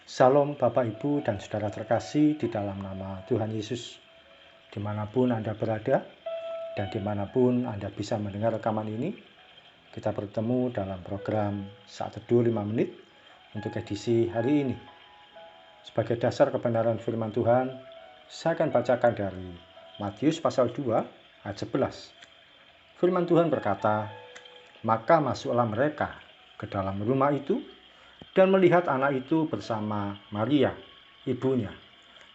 Salam Bapak, Ibu, dan saudara terkasih di dalam nama Tuhan Yesus. Dimanapun Anda berada dan dimanapun Anda bisa mendengar rekaman ini, kita bertemu dalam program Saat Teduh 5 Menit untuk edisi hari ini. Sebagai dasar kebenaran firman Tuhan, saya akan bacakan dari Matius pasal 2 ayat 11. Firman Tuhan berkata, "Maka masuklah mereka ke dalam rumah itu dan melihat anak itu bersama Maria, ibunya,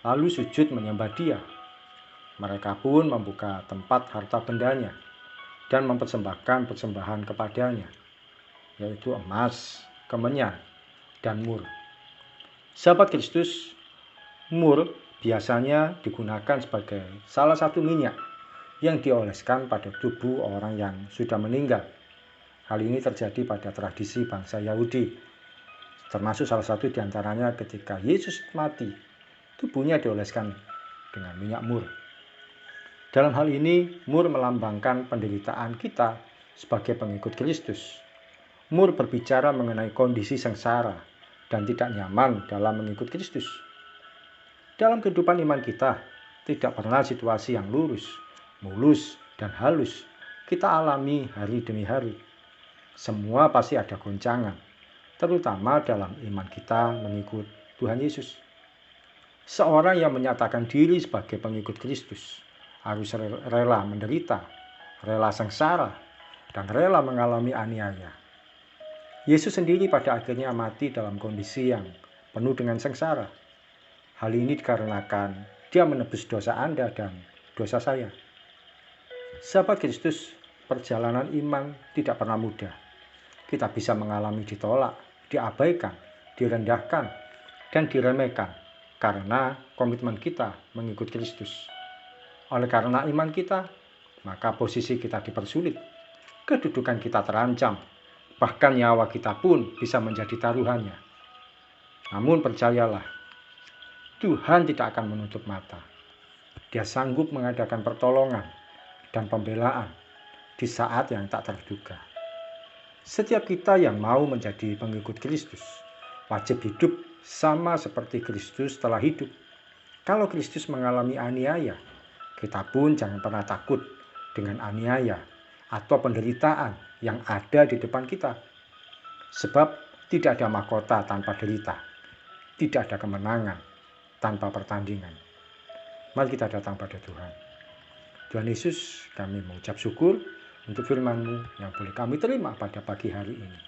lalu sujud menyembah dia. Mereka pun membuka tempat harta bendanya dan mempersembahkan persembahan kepadanya, yaitu emas, kemenyan, dan mur." Sahabat Kristus, mur biasanya digunakan sebagai salah satu minyak yang dioleskan pada tubuh orang yang sudah meninggal. Hal ini terjadi pada tradisi bangsa Yahudi, termasuk salah satu diantaranya ketika Yesus mati, tubuhnya dioleskan dengan minyak mur. Dalam hal ini, mur melambangkan penderitaan kita sebagai pengikut Kristus. Mur berbicara mengenai kondisi sengsara dan tidak nyaman dalam mengikut Kristus. Dalam kehidupan iman kita, tidak pernah situasi yang lurus, mulus, dan halus kita alami hari demi hari. Semua pasti ada goncangan, terutama dalam iman kita mengikut Tuhan Yesus. Seorang yang menyatakan diri sebagai pengikut Kristus harus rela menderita, rela sengsara, dan rela mengalami aniaya. Yesus sendiri pada akhirnya mati dalam kondisi yang penuh dengan sengsara. Hal ini dikarenakan dia menebus dosa Anda dan dosa saya. Sahabat Kristus, perjalanan iman tidak pernah mudah. Kita bisa mengalami ditolak, diabaikan, direndahkan, dan diremehkan karena komitmen kita mengikut Kristus. Oleh karena iman kita, maka posisi kita dipersulit, kedudukan kita terancam, bahkan nyawa kita pun bisa menjadi taruhannya. Namun percayalah, Tuhan tidak akan menutup mata. Dia sanggup mengadakan pertolongan dan pembelaan di saat yang tak terduga. Setiap kita yang mau menjadi pengikut Kristus wajib hidup sama seperti Kristus telah hidup. Kalau Kristus mengalami aniaya, kita pun jangan pernah takut dengan aniaya atau penderitaan yang ada di depan kita. Sebab tidak ada mahkota tanpa derita, tidak ada kemenangan tanpa pertandingan. Mari kita datang pada Tuhan. Tuhan Yesus, kami mengucap syukur untuk firman-Mu yang boleh kami terima pada pagi hari ini.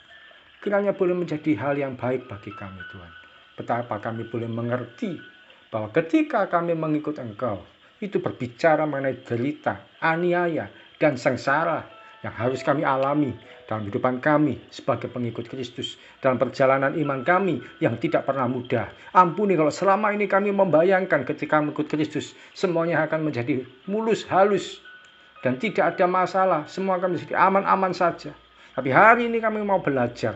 Kiranya boleh menjadi hal yang baik bagi kami, Tuhan. Betapa kami boleh mengerti bahwa ketika kami mengikut Engkau, itu berbicara mengenai derita, aniaya, dan sengsara yang harus kami alami dalam kehidupan kami sebagai pengikut Kristus, dalam perjalanan iman kami yang tidak pernah mudah. Ampuni kalau selama ini kami membayangkan ketika mengikut Kristus semuanya akan menjadi mulus, halus, dan tidak ada masalah, semua akan menjadi aman-aman saja. Tapi hari ini kami mau belajar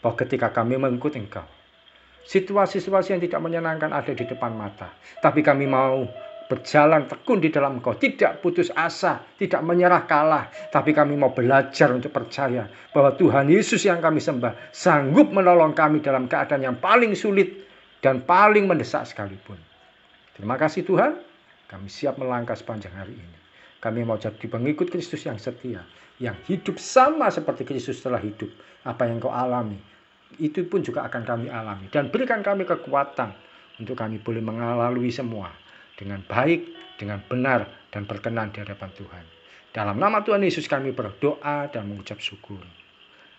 bahwa ketika kami mengikut Engkau, situasi-situasi yang tidak menyenangkan ada di depan mata, tapi kami mau berjalan tekun di dalam Engkau, tidak putus asa, tidak menyerah kalah, tapi kami mau belajar untuk percaya bahwa Tuhan Yesus yang kami sembah sanggup menolong kami dalam keadaan yang paling sulit dan paling mendesak sekalipun. Terima kasih Tuhan, kami siap melangkah sepanjang hari ini. Kami mau jadi pengikut Kristus yang setia, yang hidup sama seperti Kristus telah hidup. Apa yang Kau alami, itu pun juga akan kami alami. Dan berikan kami kekuatan untuk kami boleh mengalami semua dengan baik, dengan benar, dan berkenan di hadapan Tuhan. Dalam nama Tuhan Yesus kami berdoa dan mengucap syukur.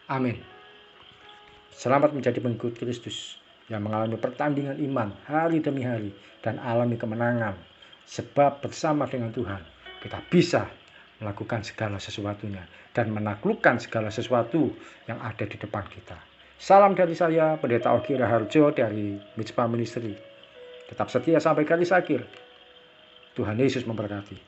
Amin. Selamat menjadi pengikut Kristus yang mengalami pertandingan iman hari demi hari dan alami kemenangan. Sebab bersama dengan Tuhan kita bisa melakukan segala sesuatunya dan menaklukkan segala sesuatu yang ada di depan kita. Salam dari saya, Pendeta Ogi Raharjo dari Mitspa Ministry. Tetap setia sampai garis akhir. Tuhan Yesus memberkati.